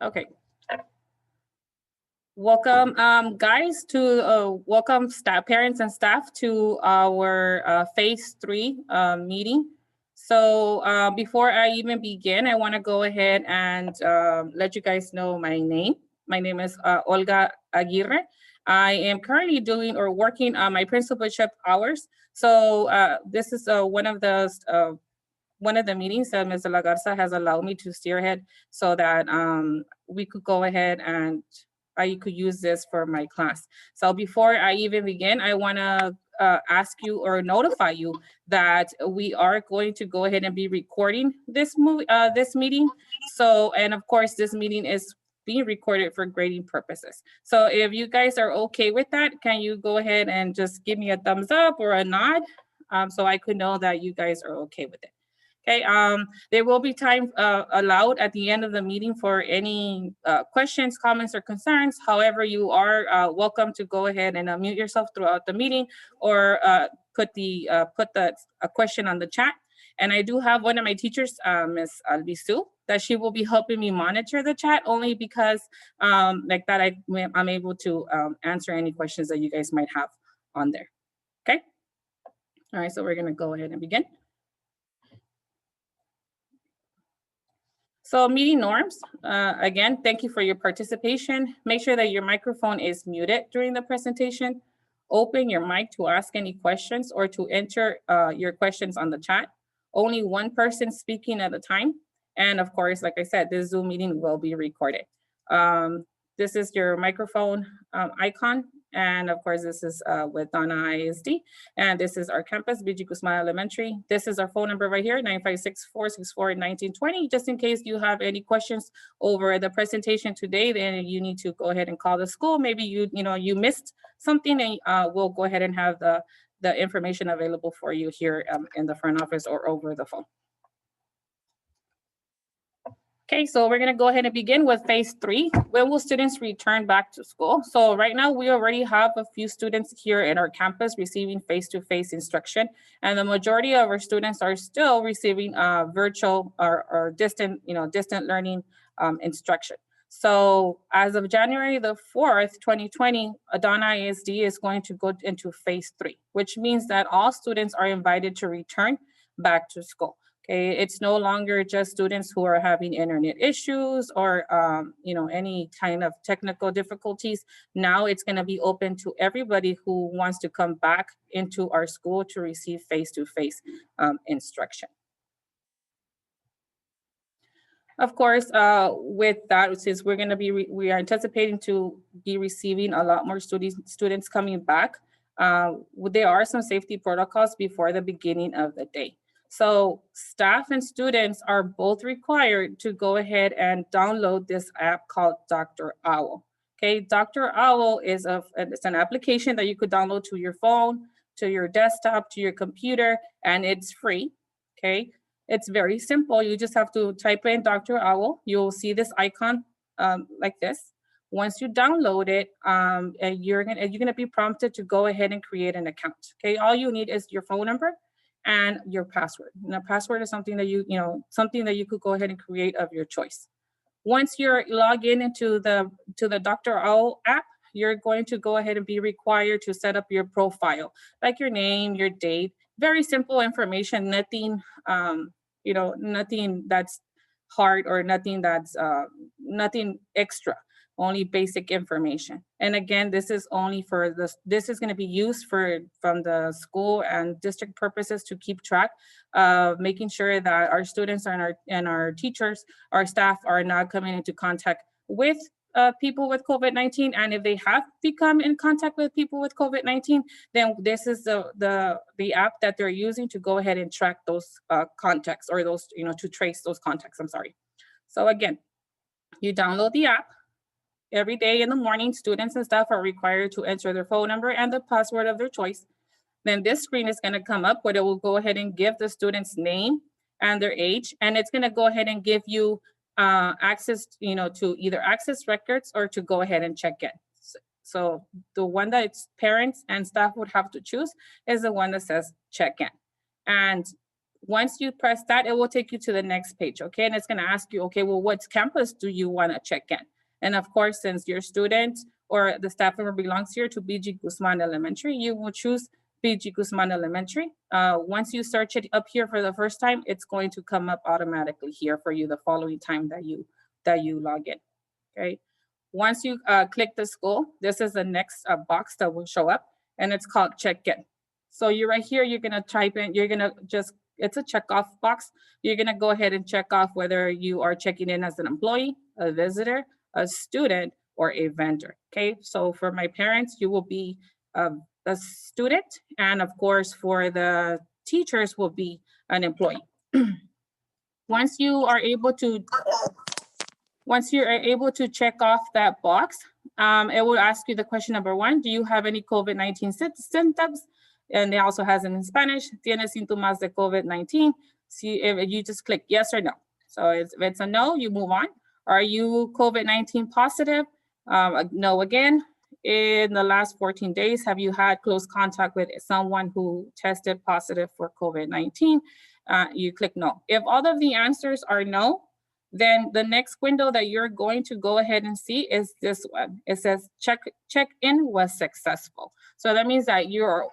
Okay. Welcome, guys, to welcome staff, parents and staff to our phase 3 meeting. So before I even begin, I want to go ahead and let you guys know my name. My name is Olga Aguirre. I am currently doing or working on my principalship hours. So this is one of the meetings that Ms. La Garza has allowed me to spearhead so that we could go ahead and I could use this for my class. So before I even begin, I want to ask you or notify you that we are going to go ahead and be recording this meeting. So, and of course, this meeting is being recorded for grading purposes. So if you guys are okay with that, can you go ahead and just give me a thumbs up or a nod so I could know that you guys are okay with it. Okay, there will be time allowed at the end of the meeting for any questions, comments, or concerns. However, you are welcome to go ahead and unmute yourself throughout the meeting or put a question on the chat. And I do have one of my teachers, Ms. Albisu, that she will be helping me monitor the chat only because like that I'm able to answer any questions that you guys might have on there. Okay. All right, so we're gonna go ahead and begin. So meeting norms, again, thank you for your participation. Make sure that your microphone is muted during the presentation. Open your mic to ask any questions or to enter your questions on the chat. Only one person speaking at a time. And of course, like I said, this Zoom meeting will be recorded. This is your microphone icon. And of course, this is with Donna ISD. And this is our campus, BG Guzman Elementary. This is our phone number right here, 956-464-1920. Just in case you have any questions over the presentation today, then you need to go ahead and call the school. Maybe you missed something, and we'll go ahead and have the information available for you here in the front office or over the phone. Okay, so we're gonna go ahead and begin with phase 3. When will students return back to school? So right now we already have a few students here in our campus receiving face-to-face instruction, and the majority of our students are still receiving virtual or distant learning instruction. So as of January the 4th, 2020, Adana ISD is going to go into phase 3, which means that all students are invited to return back to school. Okay, it's no longer just students who are having internet issues or any kind of technical difficulties. Now it's going to be open to everybody who wants to come back into our school to receive face-to-face instruction. Of course, with that, since we are anticipating to be receiving a lot more students coming back, there are some safety protocols before the beginning of the day. So staff and students are both required to go ahead and download this app called Dr. Owl. Okay, Dr. Owl it's an application that you could download to your phone, to your desktop, to your computer, and it's free. Okay, it's very simple. You just have to type in Dr. Owl. You'll see this icon like this. Once you download it, you're gonna be prompted to go ahead and create an account. Okay, all you need is your phone number and your password. And a password is something that you could go ahead and create of your choice. Once you're logged in into the Dr. Owl app, you're going to go ahead and be required to set up your profile, like your name, your date, very simple information, nothing, nothing that's hard or nothing that's nothing extra. Only basic information. And again, this is only for this is going to be used from the school and district purposes to keep track of making sure that our students and our teachers, our staff are not coming into contact with people with COVID-19. And if they have become in contact with people with COVID-19, then this is the app that they're using to go ahead and track those contacts or those, to trace those contacts, I'm sorry. So again, you download the app. Every day in the morning, students and staff are required to enter their phone number and the password of their choice. Then this screen is going to come up where it will go ahead and give the student's name and their age, and it's going to go ahead and give you access, to either access records or to go ahead and check in. So the one that it's parents and staff would have to choose is the one that says check in. And Once you press that, it will take you to the next page, okay? And it's gonna ask you, okay, well, what campus do you wanna check in? And of course, since your student or the staff member belongs here to BG Guzman Elementary, you will choose BG Guzman Elementary. Once you search it up here for the first time, it's going to come up automatically here for you the following time that you log in, okay? Once you click the school, this is the next box that will show up, and it's called check-in. So you're right here, you're gonna type in, you're gonna just, it's a check-off box. You're gonna go ahead and check off whether you are checking in as an employee, a visitor, a student, or a vendor, okay? So for my parents, you will be a student, and of course for the teachers will be an employee. Once you're able to check off that box, it will ask you the question number 1, do you have any COVID-19 symptoms? And it also has it in Spanish, ¿Tienes síntomas de COVID-19? See if you just click yes or no. So if it's a no, you move on. Are you COVID-19 positive? No again. In the last 14 days, have you had close contact with someone who tested positive for COVID-19? You click no. If all of the answers are no, then the next window that you're going to go ahead and see is this one. It says check-in was successful. So that means that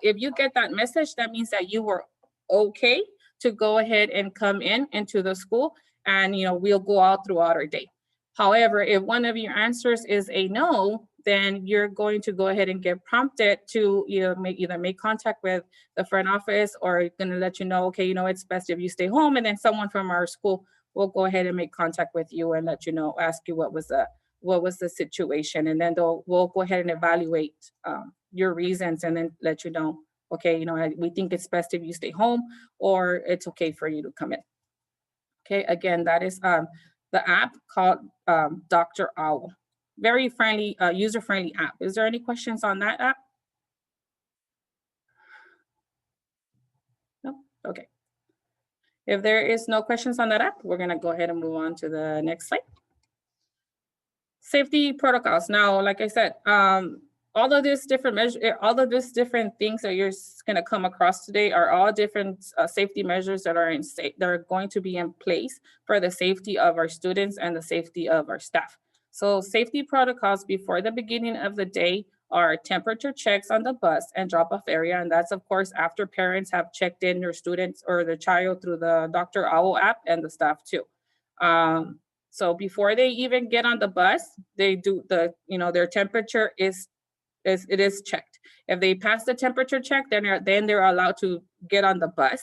if you get that message, that means that you were okay to go ahead and come into the school, and we'll go out throughout our day. However, if one of your answers is a no, then you're going to go ahead and get prompted to either make contact with the front office, or going to let you know, okay, it's best if you stay home, and then someone from our school will go ahead and make contact with you and let you know, ask you what was the situation, and then we'll go ahead and evaluate your reasons, and then let you know, okay, we think it's best if you stay home, or it's okay for you to come in. Okay, again, that is the app called Dr. Owl. Very friendly, user-friendly app. Is there any questions on that app? No? Okay. If there is no questions on that app, we're gonna go ahead and move on to the next slide. Safety protocols. Now, like I said, all of these different things that you're gonna come across today are all different safety measures that are going to be in place for the safety of our students and the safety of our staff. So safety protocols before the beginning of the day are temperature checks on the bus and drop-off area. And that's, of course, after parents have checked in their students or their child through the Dr. Owl app, and the staff too. So before they even get on the bus, they do their temperature is checked. If they pass the temperature check, then they're allowed to get on the bus.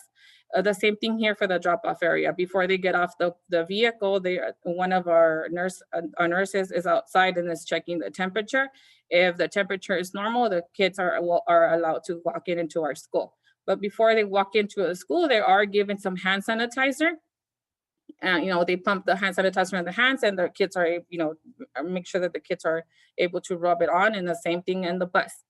The same thing here for the drop-off area. Before they get off the vehicle, one of our nurses is outside and is checking the temperature. If the temperature is normal, the kids are allowed to walk into our school. But before they walk into a school, they are given some hand sanitizer. They pump the hand sanitizer in the hands, and the kids are, make sure that the kids are able to rub it on, and the same thing in the bus.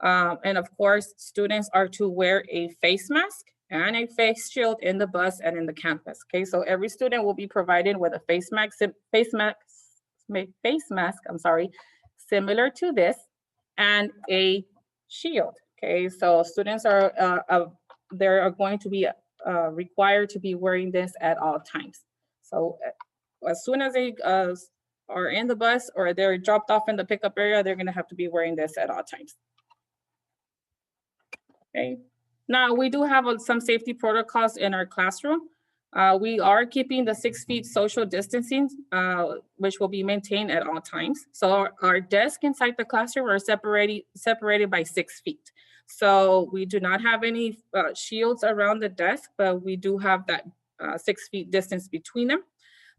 And of course, students are to wear a face mask and a face shield in the bus and in the campus. Okay, so every student will be provided with a face mask, similar to this, and a shield. Okay, so students are going to be required to be wearing this at all times. So as soon as they are in the bus or they're dropped off in the pickup area, they're going to have to be wearing this at all times. Okay. Now we do have some safety protocols in our classroom. We are keeping the 6 feet social distancing, which will be maintained at all times. So our desks inside the classroom are separated by 6 feet. So we do not have any shields around the desk, but we do have that 6 feet distance between them.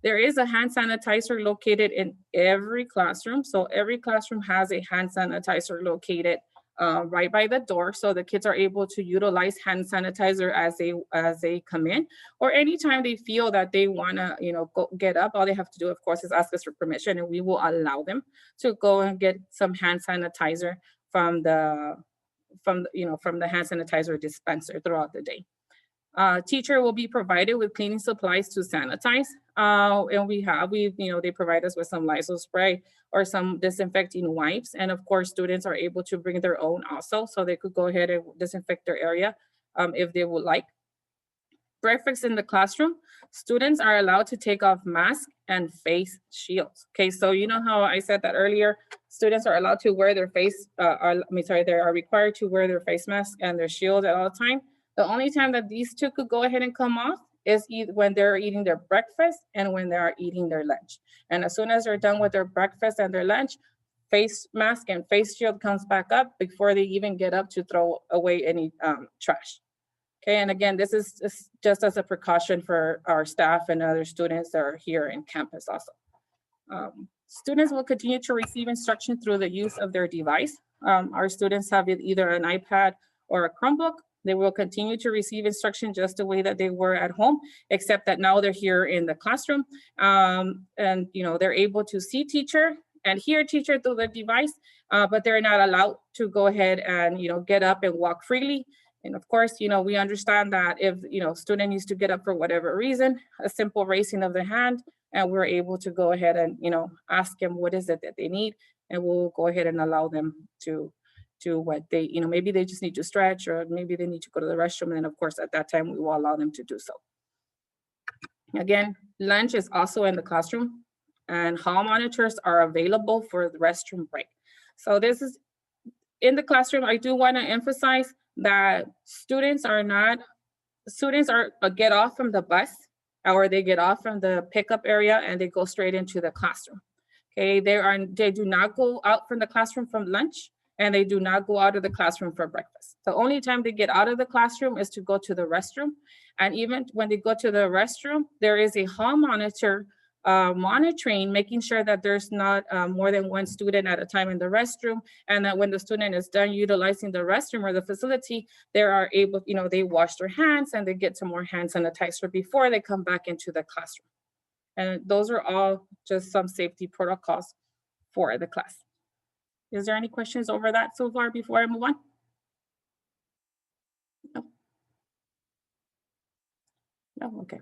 There is a hand sanitizer located in every classroom. So every classroom has a hand sanitizer located right by the door, so the kids are able to utilize hand sanitizer as they come in, or anytime they feel that they want to go get up. All they have to do, of course, is ask us for permission, and we will allow them to go and get some hand sanitizer from the hand sanitizer dispenser throughout the day. Teacher will be provided with cleaning supplies to sanitize, and they provide us with some Lysol spray or some disinfecting wipes, and of course students are able to bring their own also, so they could go ahead and disinfect their area if they would like. Breakfast in the classroom, students are allowed to take off masks and face shields. Okay, so you know how I said that earlier, students are allowed to wear their they are required to wear their face mask and their shield at all time. The only time that these two could go ahead and come off is when they're eating their breakfast and when they are eating their lunch. And as soon as they're done with their breakfast and their lunch, face mask and face shield comes back up before they even get up to throw away any trash. Okay, and again, this is just as a precaution for our staff and other students that are here in campus also. Students will continue to receive instruction through the use of their device. Our students have either an iPad or a Chromebook. They will continue to receive instruction just the way that they were at home, except that now they're here in the classroom. And they're able to see teacher and hear teacher through the device, but they're not allowed to go ahead and get up and walk freely. And of course, we understand that if, student needs to get up for whatever reason, a simple raising of the hand, and we're able to go ahead and, ask them what is it that they need, and we'll go ahead and allow them to what they, maybe they just need to stretch, or maybe they need to go to the restroom. And of course, at that time, we will allow them to do so. Again, lunch is also in the classroom, and hall monitors are available for the restroom break. So this is in the classroom. I do want to emphasize that students get off from the bus, or they get off from the pickup area and they go straight into the classroom. Okay, they do not go out from the classroom from lunch, and they do not go out of the classroom for breakfast. The only time they get out of the classroom is to go to the restroom. And even when they go to the restroom, there is a hall monitor monitoring, making sure that there's not more than one student at a time in the restroom, and that when the student is done utilizing the restroom or the facility, they are able, they wash their hands and they get some more hand sanitizer before they come back into the classroom. And those are all just some safety protocols for the class. Is there any questions over that so far before I move on? No. No, okay.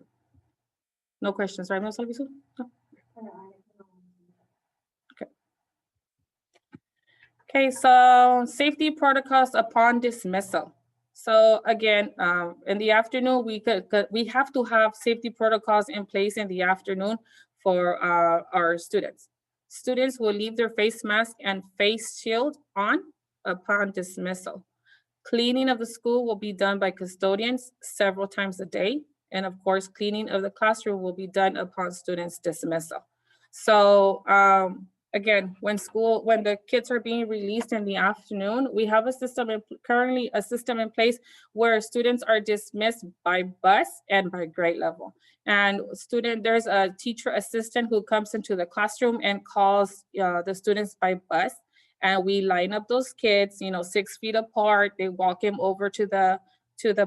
No questions, right, Ms. Albizu? No. Okay. Okay, so safety protocols upon dismissal. So again, in the afternoon, we have to have safety protocols in place in the afternoon for our students. Students will leave their face mask and face shield on upon dismissal. Cleaning of the school will be done by custodians several times a day. And of course, cleaning of the classroom will be done upon students' dismissal. So again, when the kids are being released in the afternoon, we have currently a system in place where students are dismissed by bus and by grade level. And there's a teacher assistant who comes into the classroom and calls the students by bus. And we line up those kids, 6 feet apart. They walk them over to the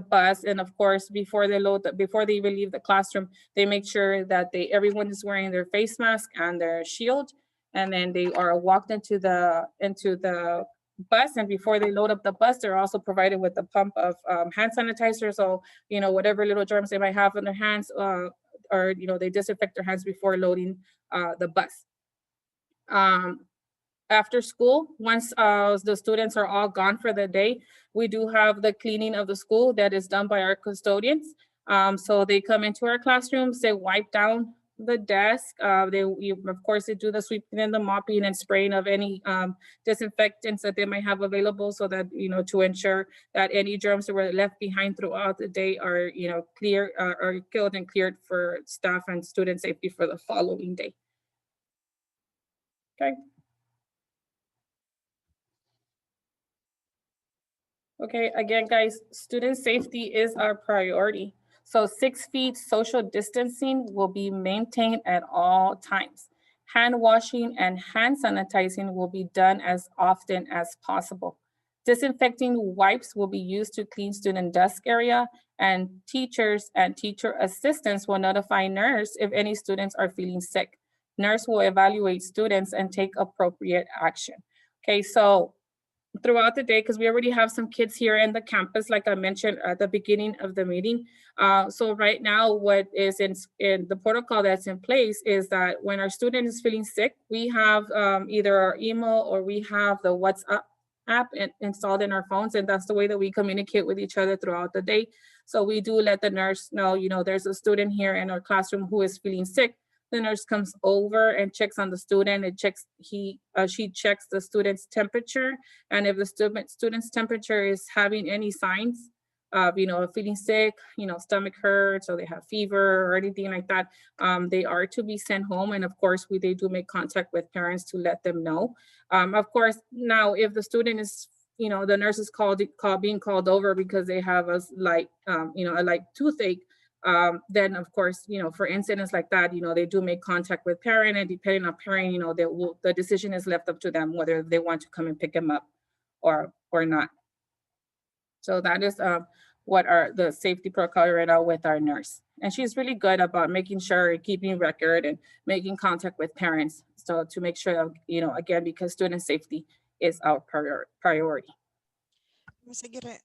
bus, and of course, before they even leave the classroom, they make sure that everyone is wearing their face mask and their shield, and then they are walked into the bus. And before they load up the bus, they're also provided with a pump of hand sanitizer. So whatever little germs they might have on their hands, or they disinfect their hands before loading the bus. After school, once the students are all gone for the day, we do have the cleaning of the school that is done by our custodians. So they come into our classrooms, they wipe down the desk. Of course, they do the sweeping and the mopping and spraying of any disinfectants that they might have available, so that, to ensure that any germs that were left behind throughout the day are, clear, are killed and cleared for staff and student safety for the following day. Okay. Okay, again, guys, student safety is our priority. So 6 feet social distancing will be maintained at all times. Hand washing and hand sanitizing will be done as often as possible. Disinfecting wipes will be used to clean student desk area, and teachers and teacher assistants will notify nurse if any students are feeling sick. Nurse will evaluate students and take appropriate action. Okay, so throughout the day, because we already have some kids here in the campus, like I mentioned at the beginning of the meeting. So right now, what is in the protocol that's in place is that when our student is feeling sick, we have either our email or we have the WhatsApp app installed in our phones, and that's the way that we communicate with each other throughout the day. So we do let the nurse know, there's a student here in our classroom who is feeling sick. The nurse comes over and checks on the student. She checks the student's temperature, and if the student's temperature is having any signs of, feeling sick, stomach hurts, or they have fever or anything like that, they are to be sent home. And of course, they do make contact with parents to let them know. Of course, now if the student is, the nurse is being called over because they have a light toothache, then of course, for incidents like that, they do make contact with parent, and depending on parent, the decision is left up to them whether they want to come and pick them up or not. So that is what are the safety protocol right now with our nurse. And she's really good about making sure, keeping record and making contact with parents. So to make sure, again, because student safety is our priority. Ms. Aguirre,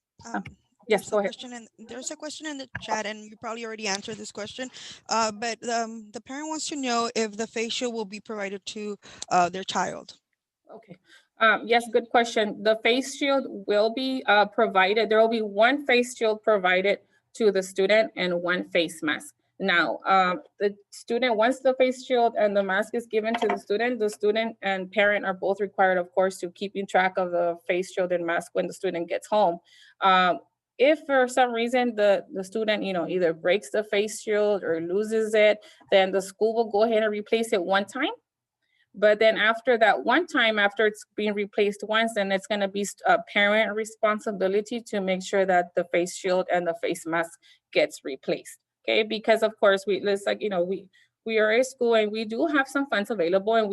yes, go ahead. There's a question in the chat, and you probably already answered this question, but the parent wants to know if the face shield will be provided to their child. Okay. Yes, good question. The face shield will be provided. There will be one face shield provided to the student and one face mask. Now, the student, once the face shield and the mask is given to the student and parent are both required, of course, to keeping track of the face shield and mask when the student gets home. If for some reason the student, either breaks the face shield or loses it, then the school will go ahead and replace it one time. But then after that one time, after it's being replaced once, then it's going to be a parent responsibility to make sure that the face shield and the face mask gets replaced. Okay, because of course we are a school and we do have some funds available, and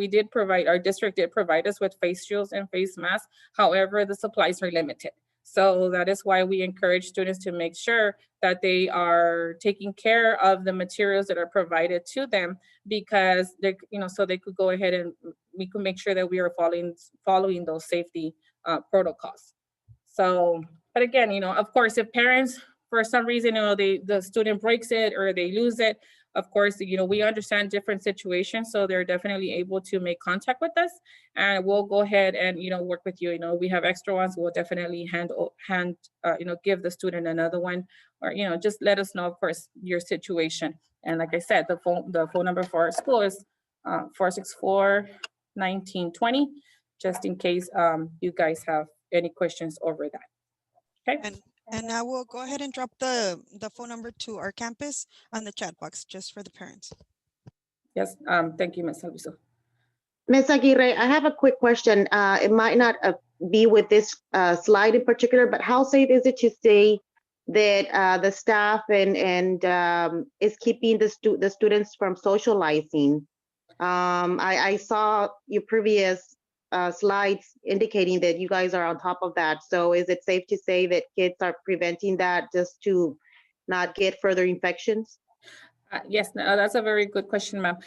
our district did provide us with face shields and face masks. However, the supplies are limited. So that is why we encourage students to make sure that they are taking care of the materials that are provided to them, because they, so they could go ahead and we could make sure that we are following those safety protocols. So, but again, of course, if parents, for some reason, the student breaks it or they lose it, of course, we understand different situations, so they're definitely able to make contact with us, and we'll go ahead and work with you. We have extra ones. We'll definitely give the student another one, or just let us know, of course, your situation. And like I said, the phone number for our school is 464-1920, just in case you guys have any questions over that. Okay. And now we'll go ahead and drop the phone number to our campus on the chat box just for the parents. Yes, thank you, Ms. Alviso. Ms. Aguirre, I have a quick question. It might not be with this slide in particular, but how safe is it to say that the staff and is keeping the students from socializing? I saw your previous slides indicating that you guys are on top of that. So is it safe to say that kids are preventing that just to not get further infections? Yes, that's a very good question, ma'am.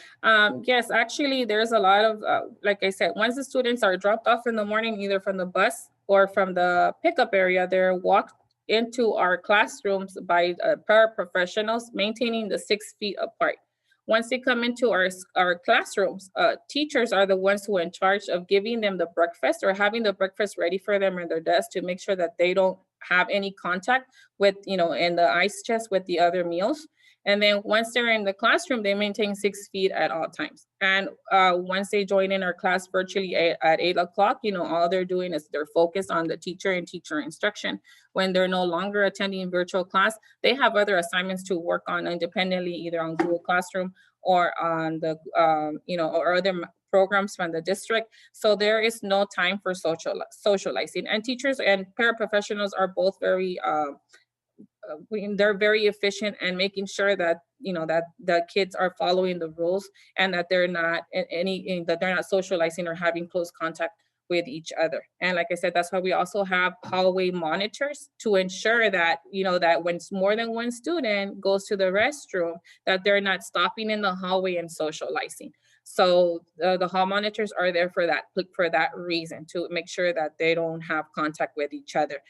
Yes, actually, there's a lot of, like I said, once the students are dropped off in the morning, either from the bus or from the pickup area, they're walked into our classrooms by paraprofessionals, maintaining the 6 feet apart. Once they come into our classrooms, teachers are the ones who are in charge of giving them the breakfast or having the breakfast ready for them in their desk to make sure that they don't have any contact with, in the ice chest with the other meals. And then once they're in the classroom, they maintain 6 feet at all times. And once they join in our class virtually at 8 o'clock, all they're doing is they're focused on the teacher and teacher instruction. When they're no longer attending virtual class, they have other assignments to work on independently, either on Google Classroom or on the, or other programs from the district. So there is no time for socializing. And teachers and paraprofessionals are both very, they're very efficient and making sure that that the kids are following the rules and that they're not socializing or having close contact with each other. And like I said, that's why we also have hallway monitors to ensure that that when more than one student goes to the restroom, that they're not stopping in the hallway and socializing. So the hall monitors are there for that reason, to make sure that they don't have contact with each other.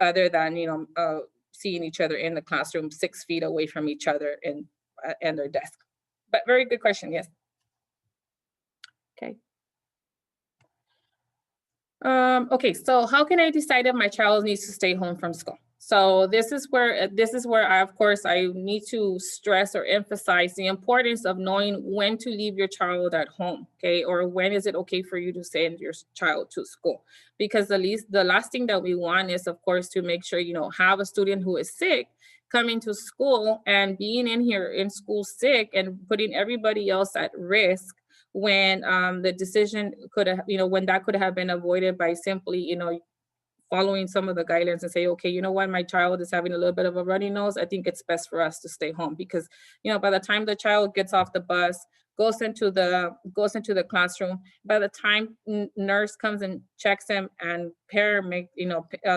Other than seeing each other in the classroom 6 feet away from each other and their desk. But very good question, yes. Okay. Okay, so how can I decide if my child needs to stay home from school? So this is where I, of course, I need to stress or emphasize the importance of knowing when to leave your child at home, okay? Or when is it okay for you to send your child to school? Because the last thing that we want is, of course, to make sure, have a student who is sick coming to school and being in here in school sick and putting everybody else at risk when the decision could have, when that could have been avoided by simply, following some of the guidelines and say, okay, you know what, my child is having a little bit of a runny nose. I think it's best for us to stay home because, by the time the child gets off the bus, goes into the classroom, by the time nurse comes and checks him and parent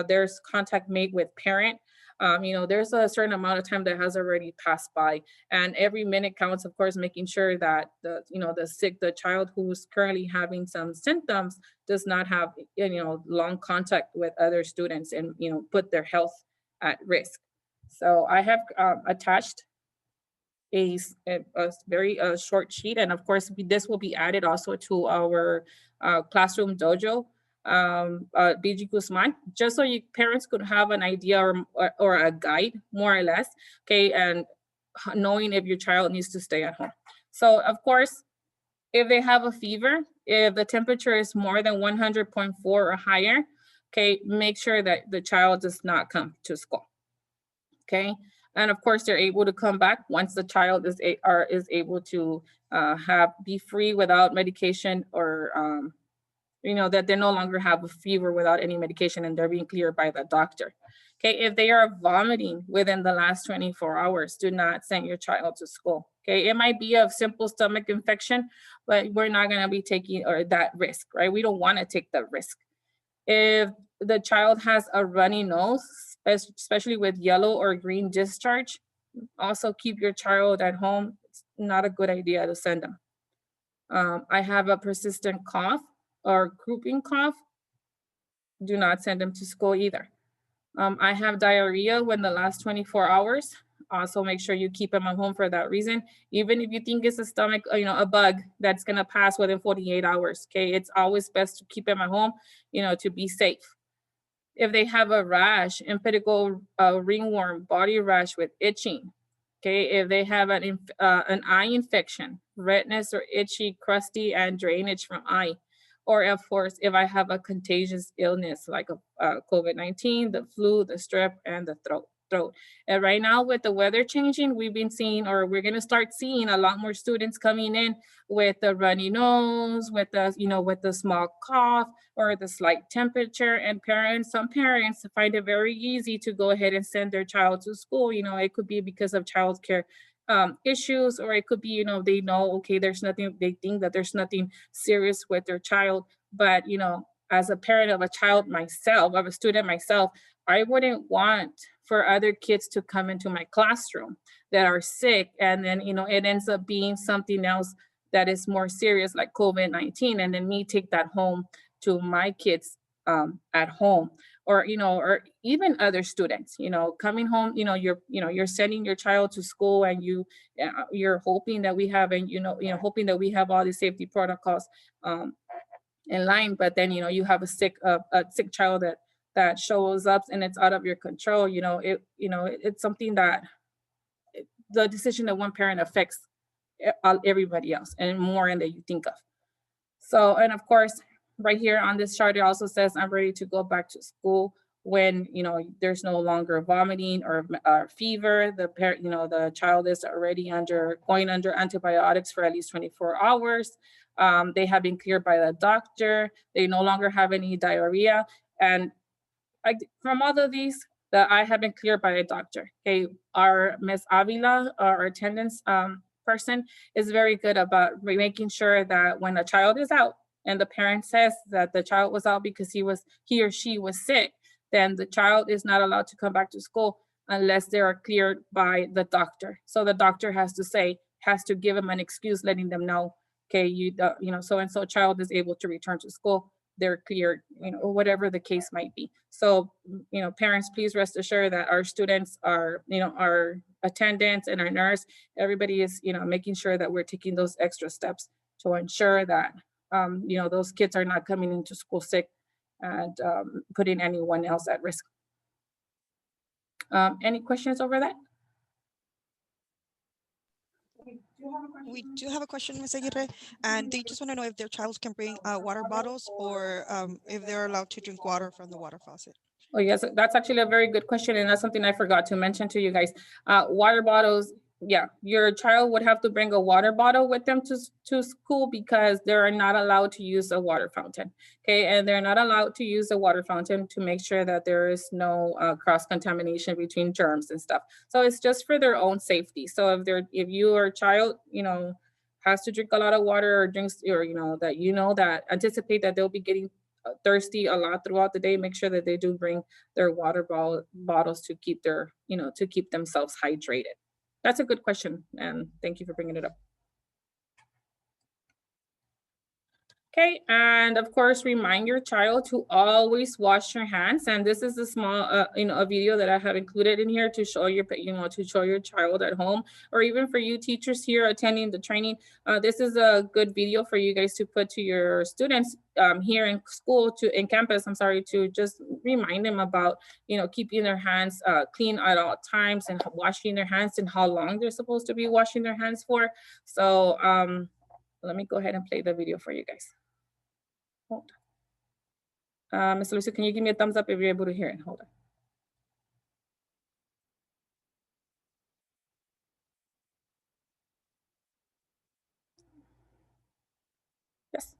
there's contact made with parent, there's a certain amount of time that has already passed by, and every minute counts, of course, making sure that the child who's currently having some symptoms does not have long contact with other students and put their health at risk. So I have attached a very short sheet, and of course this will be added also to our classroom dojo, BG Guzman, just so you parents could have an idea or a guide, more or less, okay, and knowing if your child needs to stay at home. So of course, if they have a fever, if the temperature is more than 100.4 or higher, okay, make sure that the child does not come to school, okay? And of course, they're able to come back once the child is able to be free without medication, or that they no longer have a fever without any medication and they're being cleared by the doctor. Okay, if they are vomiting within the last 24 hours, do not send your child to school. Okay, it might be a simple stomach infection, but we're not going to be taking that risk, right? We don't want to take the risk. If the child has a runny nose, especially with yellow or green discharge, also keep your child at home. It's not a good idea to send them. I have a persistent cough or whooping cough. Do not send them to school either. I have diarrhea within the last 24 hours. Also make sure you keep them at home for that reason. Even if you think it's a stomach, a bug that's gonna pass within 48 hours, okay? It's always best to keep them at home, to be safe. If they have a rash, impetigo ringworm, body rash with itching, okay? If they have an eye infection, redness or itchy, crusty, and drainage from eye, or of course, if I have a contagious illness like a COVID-19, the flu, the strep, and the throat. And right now with the weather changing, we've been seeing, or we're gonna start seeing a lot more students coming in with the runny nose, with the small cough or the slight temperature, and some parents find it very easy to go ahead and send their child to school. It could be because of childcare issues, or it could be, they know, okay, they think that there's nothing serious with their child. But, as a parent of a child myself, of a student myself, I wouldn't want for other kids to come into my classroom that are sick, and then, it ends up being something else that is more serious, like COVID-19, and then me take that home to my kids at home, or or even other students, coming home, you're sending your child to school, and you're hoping that we have, and hoping that we have all the safety protocols in line, but then you have a sick child that shows up and it's out of your control. It's something that the decision of one parent affects everybody else, and more than you think of. So, and of course, right here on this chart, it also says I'm ready to go back to school when there's no longer vomiting or fever. The child is already going under antibiotics for at least 24 hours. They have been cleared by the doctor. They no longer have any diarrhea, and from all of these, that I have been cleared by a doctor. Okay, our Miss Avila, our attendance person, is very good about making sure that when a child is out and the parent says that the child was out because he or she was sick, then the child is not allowed to come back to school unless they are cleared by the doctor. So the doctor has to give them an excuse, letting them know, okay, so and so child is able to return to school. They're cleared, or whatever the case might be. So, parents, please rest assured that our students are, our attendants and our nurse, everybody is, making sure that we're taking those extra steps to ensure that, those kids are not coming into school sick and putting anyone else at risk. Any questions over that? We do have a question, Ms. Aguirre, and they just want to know if their child can bring water bottles or if they're allowed to drink water from the water faucet. Oh, yes, that's actually a very good question, and that's something I forgot to mention to you guys. Water bottles, yeah, your child would have to bring a water bottle with them to school because they're not allowed to use a water fountain, okay? And they're not allowed to use a water fountain to make sure that there is no cross-contamination between germs and stuff. So it's just for their own safety. So if your child, has to drink a lot of water or drinks, or that anticipate that they'll be getting thirsty a lot throughout the day, make sure that they do bring their water bottles to keep to keep themselves hydrated. That's a good question, and thank you for bringing it up. Okay, and of course, remind your child to always wash your hands. And this is a small, a video that I have included in here to show to show your child at home, or even for you teachers here attending the training. This is a good video for you guys to put to your students here in school, in campus. I'm sorry, to just remind them about, keeping their hands clean at all times and washing their hands and how long they're supposed to be washing their hands for. So let me go ahead and play the video for you guys. Hold on. Mr. Lucio, can you give me a thumbs up if you're able to hear it? Hold on. Yes.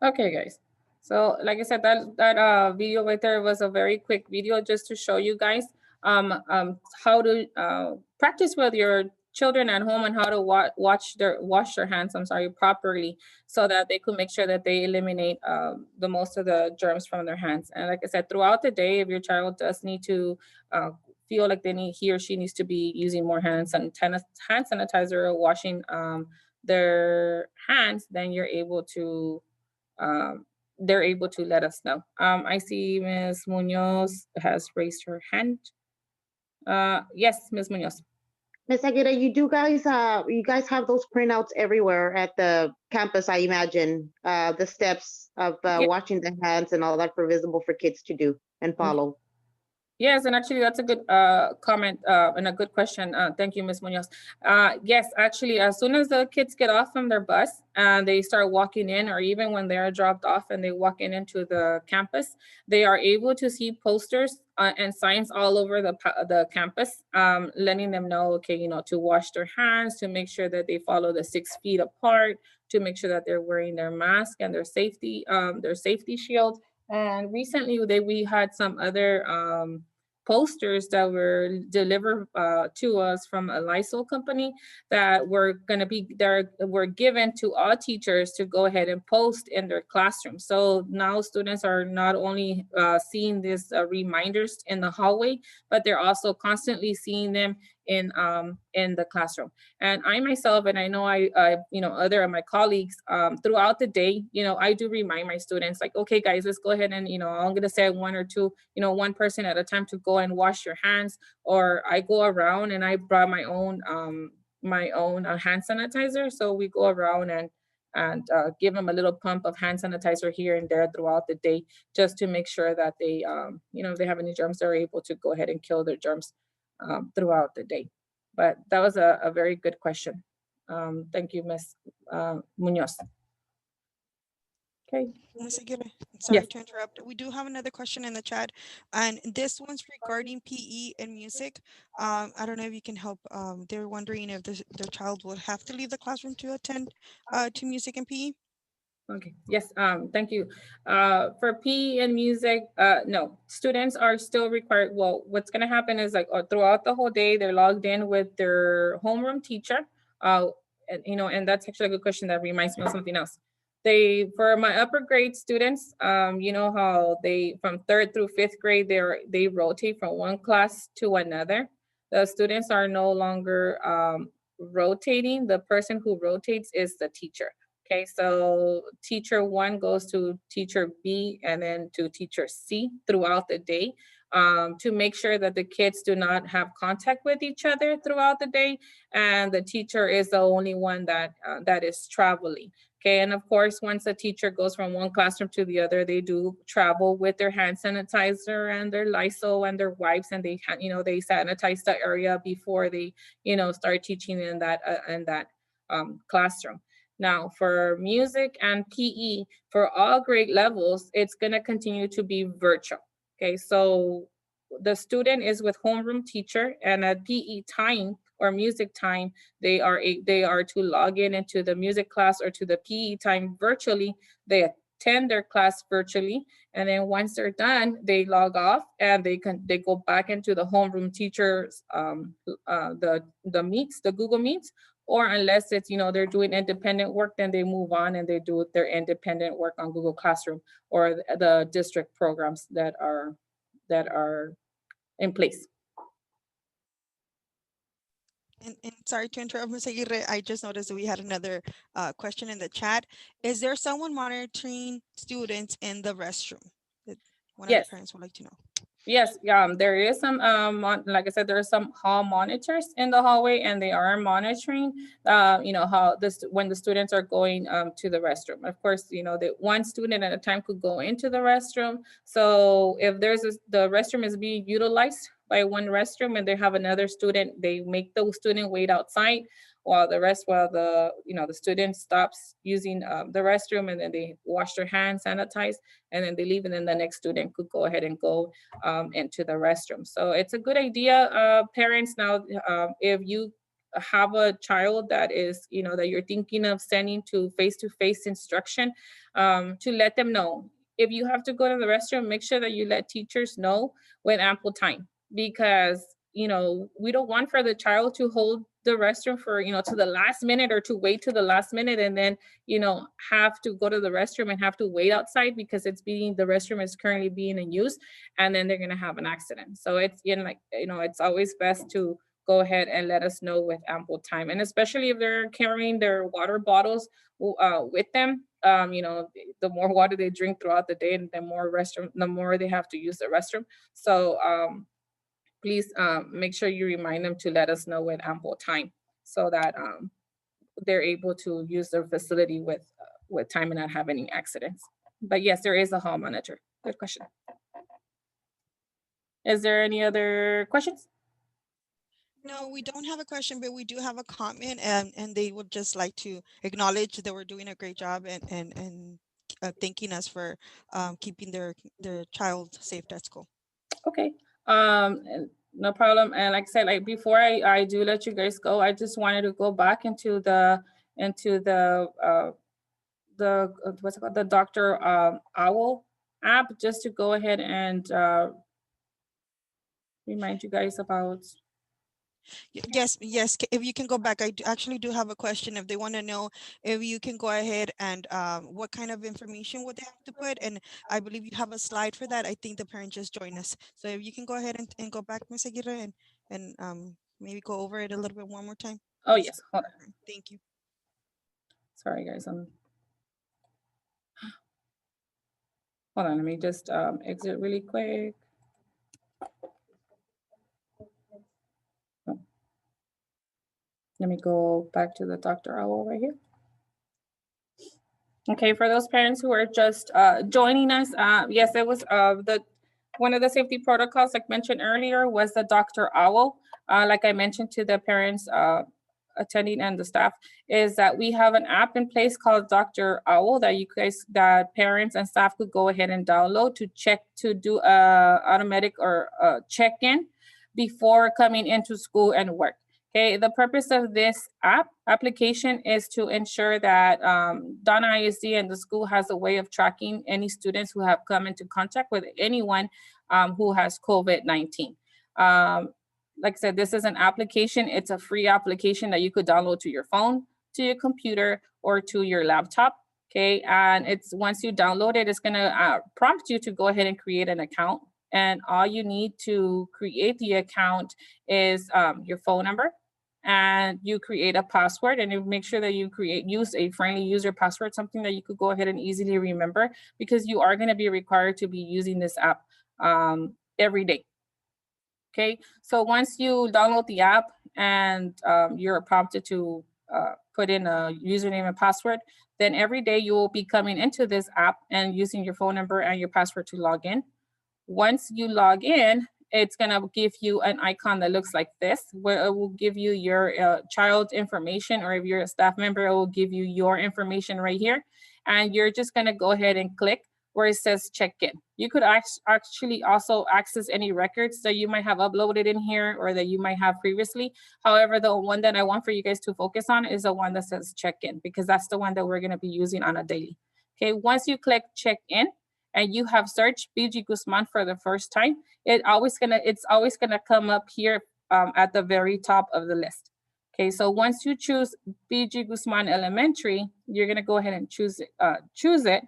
Okay, guys. So like I said, that video right there was a very quick video just to show you guys how to practice with your children at home and how to wash their hands, I'm sorry, properly, so that they could make sure that they eliminate the most of the germs from their hands. And like I said, throughout the day, if your child does need to feel like he or she needs to be using more hand sanitizer or washing their hands, then they're able to let us know. I see Ms. Munoz has raised her hand. Yes, Ms. Munoz. Ms. Aguirre, you guys have those printouts everywhere at the campus, I imagine. The steps of washing the hands and all that for visible for kids to do and follow. Yes, and actually that's a good comment and a good question. Thank you, Ms. Munoz. Yes, actually, as soon as the kids get off from their bus and they start walking in, or even when they're dropped off and they walk into the campus, they are able to see posters and signs all over the campus, letting them know, okay, to wash their hands, to make sure that they follow the 6 feet apart, to make sure that they're wearing their mask and their safety shield. And recently we had some other posters that were delivered to us from a Lysol company that were were given to all teachers to go ahead and post in their classroom. So now students are not only seeing these reminders in the hallway, but they're also constantly seeing them in the classroom. And I myself, and I know other of my colleagues throughout the day, I do remind my students like, okay, guys, let's go ahead and, I'm going to say one or two, one person at a time to go and wash your hands. Or I go around and I brought my own hand sanitizer. So we go around and give them a little pump of hand sanitizer here and there throughout the day, just to make sure that they, if they have any germs, they're able to go ahead and kill their germs throughout the day. But that was a very good question. Thank you, Ms. Munoz. Okay. Ms. Aguirre, sorry Yes. to interrupt. We do have another question in the chat, and this one's regarding PE and music. I don't know if you can help. They're wondering if their child will have to leave the classroom to attend to music and PE. Okay, yes, thank you. For PE and music, no, students are still required. Well, what's gonna happen is like throughout the whole day, they're logged in with their homeroom teacher. And that's actually a good question that reminds me of something else. For my upper grade students, you know how from 3rd through 5th grade, they rotate from one class to another. The students are no longer rotating. The person who rotates is the teacher. Okay, so teacher 1 goes to teacher B and then to teacher C throughout the day, to make sure that the kids do not have contact with each other throughout the day. And the teacher is the only one that is traveling. Okay, and of course, once a teacher goes from one classroom to the other, they do travel with their hand sanitizer and their Lysol and their wipes, and they sanitize the area before they, start teaching in that classroom. Now, for music and PE, for all grade levels, it's going to continue to be virtual. Okay, so the student is with homeroom teacher, and at PE time or music time, they are to log into the music class or to the PE time virtually. They attend their class virtually, and then once they're done, they log off and they go back into the homeroom teachers the Google Meets. Or unless it's, they're doing independent work, then they move on and they do their independent work on Google Classroom or the district programs that are in place. And sorry to interrupt, Ms. Aguirre, I just noticed that we had another question in the chat. Is there someone monitoring students in the restroom? One of the parents would like to know. Yes, there is some, like I said, there are some hall monitors in the hallway, and they are monitoring, how when the students are going to the restroom. Of course, that one student at a time could go into the restroom. So if the restroom is being utilized by one restroom and they have another student, they make the student wait outside while the student stops using the restroom, and then they wash their hands, sanitize, and then they leave, and then the next student could go ahead and go into the restroom. So it's a good idea, parents. Now, if you have a child that is, that you're thinking of sending to face-to-face instruction, to let them know. If you have to go to the restroom, make sure that you let teachers know with ample time, because we don't want for the child to hold the restroom for, to the last minute, or to wait to the last minute and then, have to go to the restroom and have to wait outside because the restroom is currently being in use, and then they're going to have an accident. So it's it's always best to go ahead and let us know with ample time. And especially if they're carrying their water bottles with them, the more water they drink throughout the day, and the more they have to use the restroom. So please make sure you remind them to let us know with ample time, so that they're able to use their facility with time and not have any accidents. But yes, there is a hall monitor. Good question. Is there any other questions? No, we don't have a question, but we do have a comment, and they would just like to acknowledge that we're doing a great job and thanking us for keeping their child safe at school. Okay, no problem. And like I said, like before I do let you guys go, I just wanted to go back into the what's it called, the Dr. Owl app just to go ahead and remind you guys about. Yes, yes. If you can go back, actually do have a question. If they want to know, if you can go ahead and what kind of information would they have to put? And I believe you have a slide for that. I think the parent just joined us. So if you can go ahead and go back, Ms. Aguirre, and maybe go over it a little bit one more time. Oh, yes, hold on. Thank you. Sorry, guys. Hold on, let me just exit really quick. Let me go back to the Dr. Owl right here. Okay, for those parents who are just joining us, yes, it was one of the safety protocols, like mentioned earlier, was the Dr. Owl. Like I mentioned to the parents attending and the staff, is that we have an app in place called Dr. Owl that parents and staff could go ahead and download to do automatic or check-in before coming into school and work. Okay, the purpose of this application is to ensure that Donna ISD and the school has a way of tracking any students who have come into contact with anyone who has COVID-19. Like I said, this is an application. It's a free application that you could download to your phone, to your computer, or to your laptop. Okay, and once you download it, it's gonna prompt you to go ahead and create an account. And all you need to create the account is your phone number, and you create a password, and you make sure that you use a friendly user password, something that you could go ahead and easily remember, because you are going to be required to be using this app every day. Okay, so once you download the app and you're prompted to put in a username and password, then every day you will be coming into this app and using your phone number and your password to log in. Once you log in, it's going to give you an icon that looks like this, where it will give you your child's information, or if you're a staff member, it will give you your information right here. And you're just going to go ahead and click where it says check in. You could actually also access any records that you might have uploaded in here or that you might have previously. However, the one that I want for you guys to focus on is the one that says check in, because that's the one that we're going to be using on a daily. Okay, once you click check in, and you have searched BG Guzman for the first time, it's always gonna come up here at the very top of the list. Okay, so once you choose BG Guzman Elementary, you're gonna go ahead and choose it.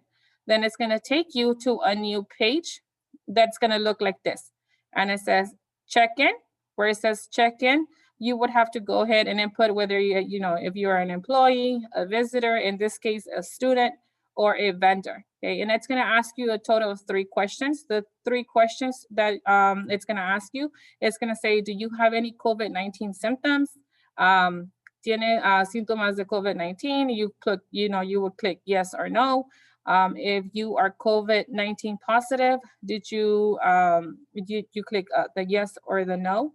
Then it's gonna take you to a new page that's gonna look like this. And it says check in. Where it says check in, you would have to go ahead and input whether if you're an employee, a visitor, in this case, a student, or a vendor. Okay, and it's going to ask you a total of 3 questions. The 3 questions that it's going to ask you, it's going to say, do you have any COVID-19 symptoms? Tiene síntomas de COVID-19? You would click yes or no. If you are COVID-19 positive, did you click the yes or the no?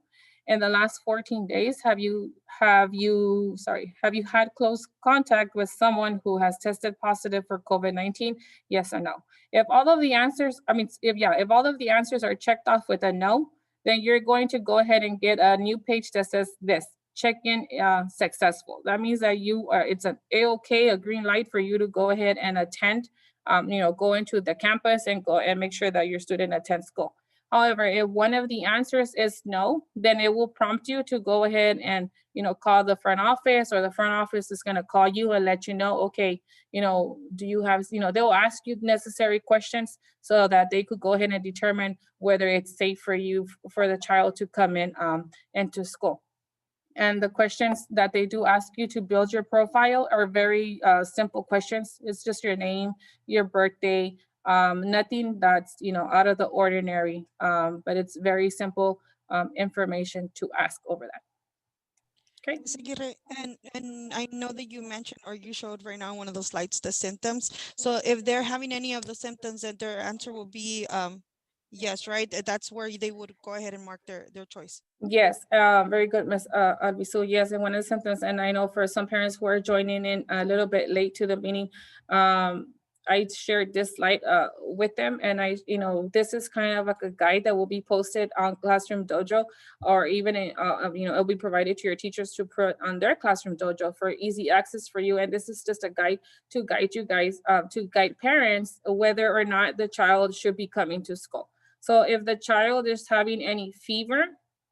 In the last 14 days, have you had close contact with someone who has tested positive for COVID-19? Yes or no. If all of the answers, if all of the answers are checked off with a no, then you're going to go ahead and get a new page that says this: check-in successful. That means that it's an A-OK, a green light for you to go ahead and attend, go into the campus and go and make sure that your student attends school. However, if one of the answers is no, then it will prompt you to go ahead and, call the front office, or the front office is going to call you and let you know, okay, do you have, they'll ask you necessary questions so that they could go ahead and determine whether it's safe for the child to come in into school. And the questions that they do ask you to build your profile are very simple questions. It's just your name, your birthday, nothing that's out of the ordinary, but it's very simple information to ask over that. Okay. Ms. Aguirre, and I know that you mentioned, or you showed right now one of those slides, the symptoms. So if they're having any of the symptoms, then their answer will be yes, right? That's where they would go ahead and mark their choice. Yes, very good, Ms. Albi. So yes, and one of the symptoms, and I know for some parents who are joining in a little bit late to the meeting, I shared this slide with them, and this is kind of like a guide that will be posted on Classroom Dojo, or even it'll be provided to your teachers to put on their Classroom Dojo for easy access for you. And this is just a guide to guide you guys, to guide parents whether or not the child should be coming to school. So if the child is having any fever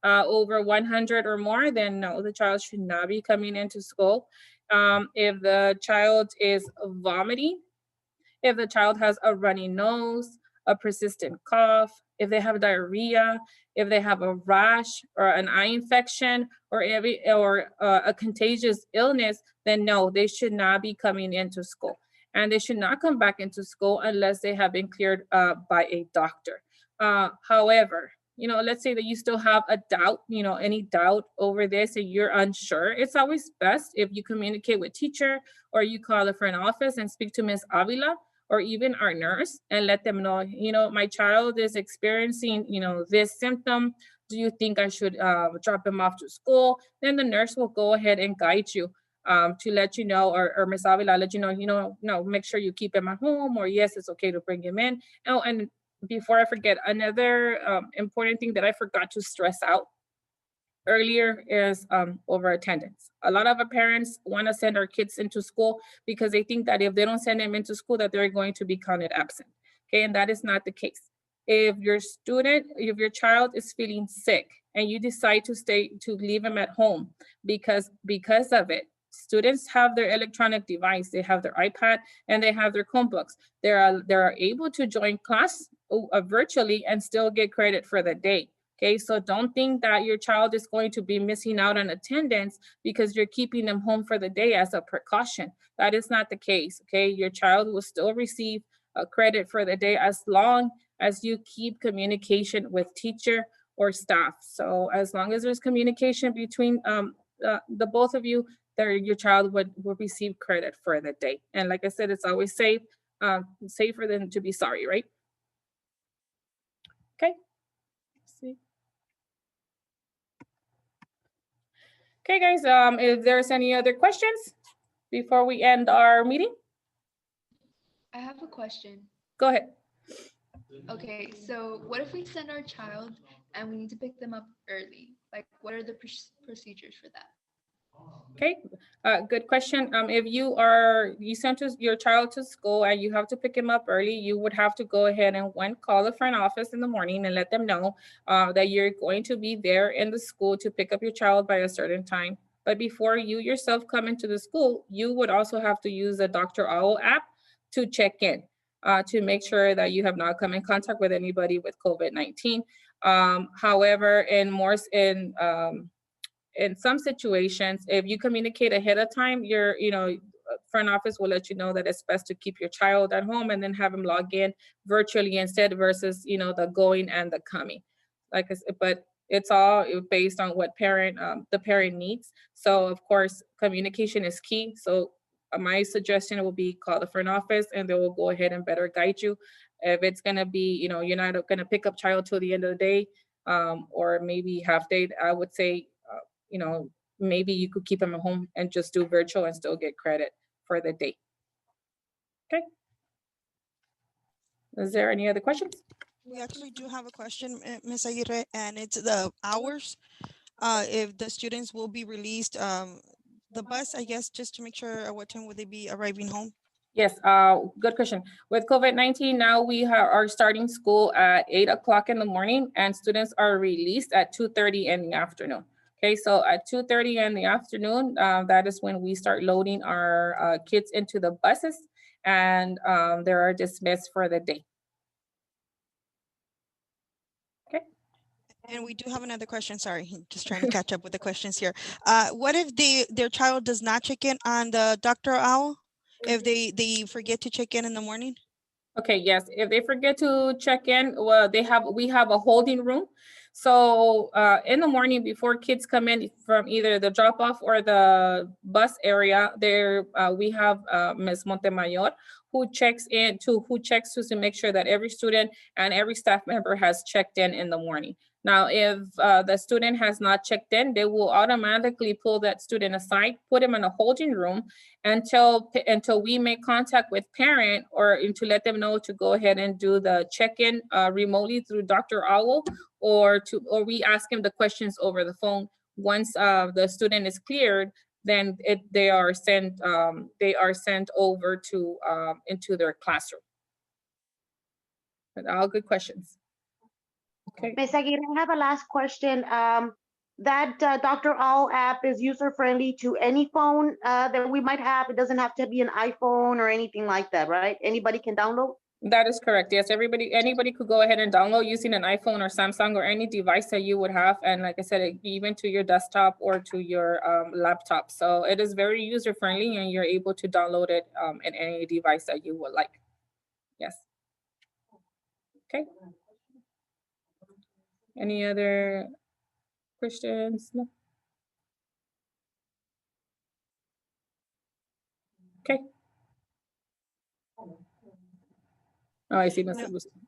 over 100 or more, then no, the child should not be coming into school. If the child is vomiting, if the child has a runny nose, a persistent cough, if they have diarrhea, if they have a rash or an eye infection, or a contagious illness, then no, they should not be coming into school. And they should not come back into school unless they have been cleared by a doctor. However, let's say that you still have a doubt, any doubt over this and you're unsure, it's always best if you communicate with teacher, or you call the front office and speak to Ms. Avila, or even our nurse, and let them know, my child is experiencing, this symptom. Do you think I should drop him off to school? Then the nurse will go ahead and guide you to let you know, or Ms. Avila let you know, no, make sure you keep him at home, or yes, it's okay to bring him in. Oh, and before I forget, another important thing that I forgot to stress out earlier is over attendance. A lot of our parents want to send our kids into school because they think that if they don't send them into school, that they're going to be counted absent. Okay, and that is not the case. If your child is feeling sick and you decide to leave them at home because of it, students have their electronic device, they have their iPad, and they have their Chromebooks. They are able to join class virtually and still get credit for the day. Okay, so don't think that your child is going to be missing out on attendance because you're keeping them home for the day as a precaution. That is not the case. Okay, your child will still receive credit for the day as long as you keep communication with teacher or staff. So as long as there's communication between the both of you, your child would receive credit for the day. And like I said, it's always safer than to be sorry, right? Okay. Let's see. Okay, guys, if there's any other questions before we end our meeting? I have a question. Go ahead. Okay, so what if we send our child and we need to pick them up early? Like, what are the procedures for that? Okay, good question. If you sent your child to school and you have to pick him up early, you would have to go ahead and call the front office in the morning and let them know that you're going to be there in the school to pick up your child by a certain time. But before you yourself come into the school, you would also have to use the Dr. Owl app to check in, to make sure that you have not come in contact with anybody with COVID-19. However, in some situations, if you communicate ahead of time, your front office will let you know that it's best to keep your child at home and then have him log in virtually instead, versus the going and the coming. Like I said, but it's all based on what the parent needs. So of course, communication is key. So my suggestion will be call the front office and they will go ahead and better guide you. If it's going to be, you're not going to pick up child till the end of the day, or maybe half day, I would say, maybe you could keep them at home and just do virtual and still get credit for the day. Okay. Is there any other questions? We actually do have a question, Ms. Aguirre, and it's the hours. If the students will be released, the bus, I guess, just to make sure at what time would they be arriving home? Yes, good question. With COVID-19, now we are starting school at 8 o'clock in the morning and students are released at 2:30 in the afternoon. Okay, so at 2:30 in the afternoon, that is when we start loading our kids into the buses, and they are dismissed for the day. Okay. And we do have another question. Sorry, just trying to catch up with the questions here. What if their child does not check in on the Dr. Owl? If they forget to check in the morning? Okay, yes, if they forget to check in, well, we have a holding room. So in the morning before kids come in from either the drop off or the bus area, we have Ms. Montemayor who checks to make sure that every student and every staff member has checked in the morning. Now, if the student has not checked in, they will automatically pull that student aside, put him in a holding room until we make contact with parent or to let them know to go ahead and do the check-in remotely through Dr. Owl, or we ask him the questions over the phone. Once the student is cleared, then they are sent over to into their classroom. But all good questions. Okay. Ms. Aguirre, I have a last question. That Dr. All app is user-friendly to any phone that we might have. It doesn't have to be an iPhone or anything like that, right? Anybody can download? That is correct. Yes, anybody could go ahead and download using an iPhone or Samsung or any device that you would have. And like I said, even to your desktop or to your laptop. So it is very user-friendly, and you're able to download it in any device that you would like. Yes. Okay. Any other questions? No. Okay. Oh, I see.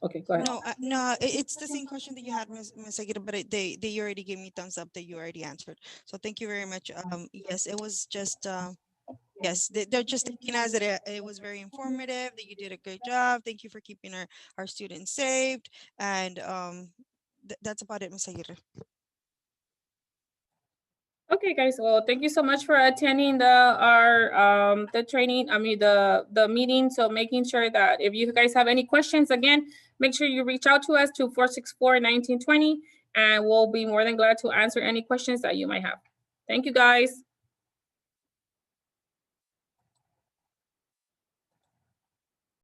Okay, go ahead. No, it's the same question that you had, Ms. Aguirre, but they already gave me thumbs up that you already answered. So thank you very much. Yes, it was just, yes, they're just thanking us that it was very informative, that you did a great job. Thank you for keeping our students safe. And that's about it, Ms. Aguirre. Okay, guys. Well, thank you so much for attending the training. I mean the meeting. So making sure that if you guys have any questions, again, make sure you reach out to us to 464-1920, and we'll be more than glad to answer any questions that you might have. Thank you, guys.